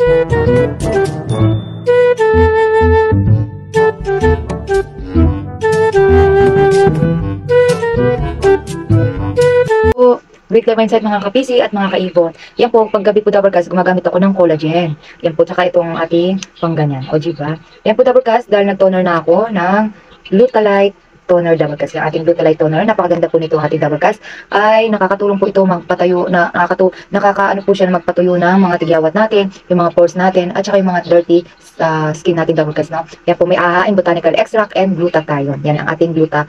Po, Great Life Mindset mga kapisi at mga kaibon. Yan po, paggabi po Dabarkas, gumagamit ako ng collagen. Yan po, tsaka itong ating pangganyan. O, diba? Yan po Dabarkas, dahil nag-toner na ako ng Glutalite Toner Dabarkas. Yung ating Glutalite Toner, napakaganda po nito ating Dabarkas. Ay nakakatulong po ito magpatayo, nakakaano po siya na magpatuyo ng mga tigyawat natin, yung mga pores natin, at saka yung mga dirty skin natin Dabarkas. No? Yan po, may ahain botanical extract and glutathione. Yan ang ating Gluta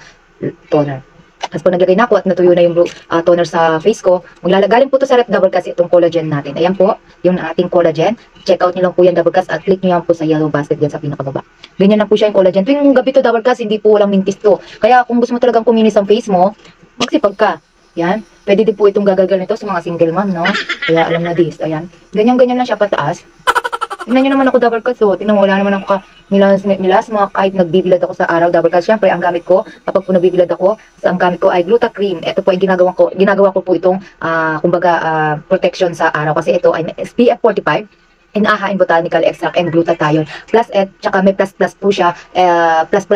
Toner. Tapos po naglagay na ako at natuyo na yung toner sa face ko. Maglalagaling po to sa rep Dabarkas itong collagen natin. Ayan po, yung ating collagen. Check out nyo lang po yan Dabarkas at click nyo yan po sa yellow basket dyan sa pinakababa. Ganyan lang po siya yung collagen. Tuwing gabi to Dabarkas, hindi po walang mintis to. Kaya kung gusto mo talagang kuminis ang face mo, magsipag ka. Yan. Pwede din po itong gagalgal nito sa mga single mom, no? Kaya alam na this. Ayan. Ganyan-ganyan lang siya pataas. Tingnan nyo naman ako Dabarkas, so tingnan mo, wala naman ako milasma kahit nagbibilad ako sa araw Dabarkas. Siyempre, ang gamit ko, kapag po nagbibilad ako, ang gamit ko ay Gluta Cream. Ito po ay ginagawa ko po itong, protection sa araw. Kasi ito ay SPF 45. Inahain botanical extract and glutathione plus tsaka may plus po siya, plus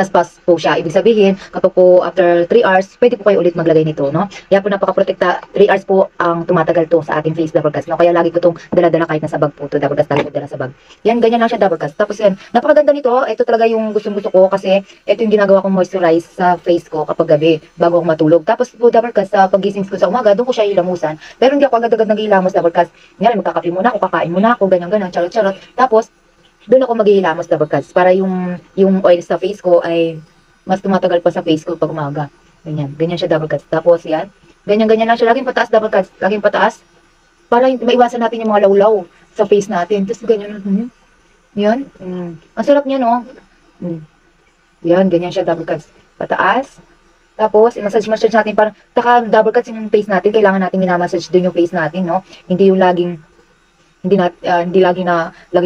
po siya. Ibig sabihin, kapag po after 3 hours, pwede po kayo ulit maglagay nito, no? Kaya po napaka-protekta, 3 hours po ang tumatagal to sa ating face Dabarkas, no? Kaya lagi ko tong dala-dala kahit nasa bag po to Dabarkas, lagi ko dala sa bag. Yan, ganyan lang siya Dabarkas. Tapos yan, napakaganda nito. Ito talaga yung gustong-gusto ko kasi ito yung ginagawa kong moisturize sa face ko kapag gabi bago ako matulog. Tapos po Dabarkas, sa pagising ko sa umaga, doon ko siya hilamusan. Pero hindi ako agad-agad naghihilamos Dabarkas. Ngayon, magkakape muna ako, kakain muna ako, ganyan-ganyan. Charot-charot. Tapos, doon ako maghihilamos Dabarkas para yung oil sa face ko ay mas tumatagal pa sa face ko pag umaga. Ganyan. Ganyan siya Dabarkas. Tapos, yan. Ganyan-ganyan lang siya. Laging pataas Dabarkas. Laging pataas. Para maiwasan natin yung mga lawlaw sa face natin. Tapos, ganyan. Yan. Ang sarap niya, no? Yan. Ganyan siya Dabarkas. Pataas. Tapos, i-massage natin. Parang, Dabarkas yung face natin. Kailangan natin minamassage doon yung face natin, no? Hindi yung laging hindi lagi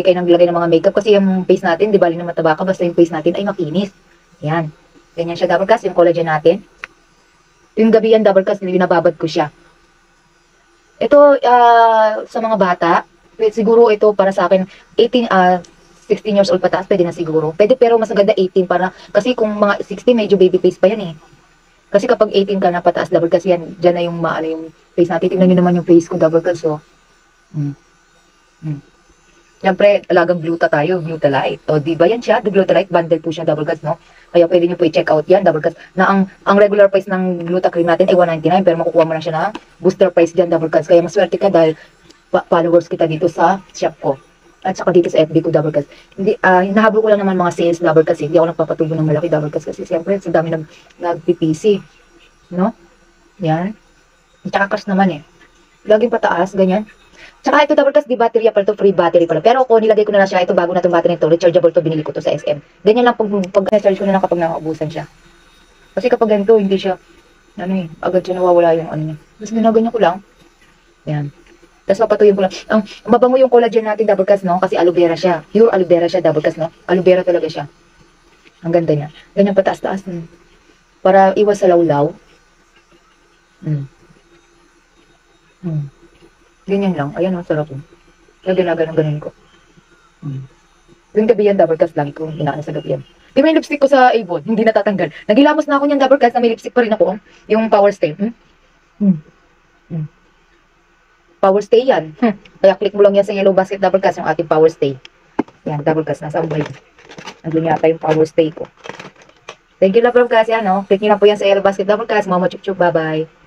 kayo naglagay ng mga makeup kasi yung face natin, di bali na mataba ka, basta yung face natin ay makinis. Yan. Ganyan siya Dabarkas, yung collagen natin. Yung gabi yan Dabarkas, binababad ko siya. Ito, sa mga bata, siguro ito para sa akin, 16 years old pataas, pwede na siguro. Pwede pero mas maganda 18 para, kasi kung mga 16, medyo baby face pa yan eh. Kasi kapag 18 ka na pataas Dabarkas yan, dyan na yung yung face natin. Tingnan nyo naman yung face ko Dabarkas, so. Siyempre, alagang gluta tayo, Glutalite. O, di ba yan siya? The Glutalite bundle po siya, Dabarkas, no? Kaya pwede nyo po i-check out yan, Dabarkas. Na ang regular price ng Gluta Cream natin ay 199, pero makukuha mo lang siya na booster price dyan, Dabarkas. Kaya maswerte ka dahil followers kita dito sa shop ko. At saka dito sa FB ko, Dabarkas. Hindi, hinahabol ko lang naman mga sales, Dabarkas. Hindi ako nagpapatubo ng malaki, Dabarkas. Kasi siyempre, sa dami nag-PPC. No? Yan. Tsaka cash naman eh. Laging pataas, ganyan. Tsaka ito Dabarkas, di battery pala to, free battery pala. Pero ako nilagay ko na siya, ito bago na itong battery nito, rechargeable to, binili ko to sa SM. Ganyan lang pag na-charge ko na lang kapag nakaubusan siya. Kasi kapag ganito, hindi siya, agad siya nawawala yung ano niya. Tapos ginaganyan ko lang. Yan. Tapos papatuyin ko lang. Ang mabango yung collagen natin Dabarkas, no? Kasi aloe vera siya. Pure aloe vera siya Dabarkas, no? Aloe vera talaga siya. Ang ganda niya. Ganyan pataas-taas. Para iwas sa lawlaw. Ganyan lang. Ayan, ang sarap. Kaya ganun ko. Yung gabi yan, Dabarkas, lagi ko inaano sa gabi yan. Di ba yung lipstick ko sa Avon? Hindi natatanggal. Nagilamos na ako niyan, Dabarkas, na may lipstick pa rin ako. Yung Power Stay. Power Stay yan. Kaya click mo lang yan sa yellow basket, Dabarkas, yung ating Power Stay. Yan, Dabarkas, nasa ubay. Andun yata yung Power Stay ko. Thank you, Dabarkas, yan, no? Click nyo lang po yan sa yellow basket, Dabarkas. Mama chup chup, bye-bye.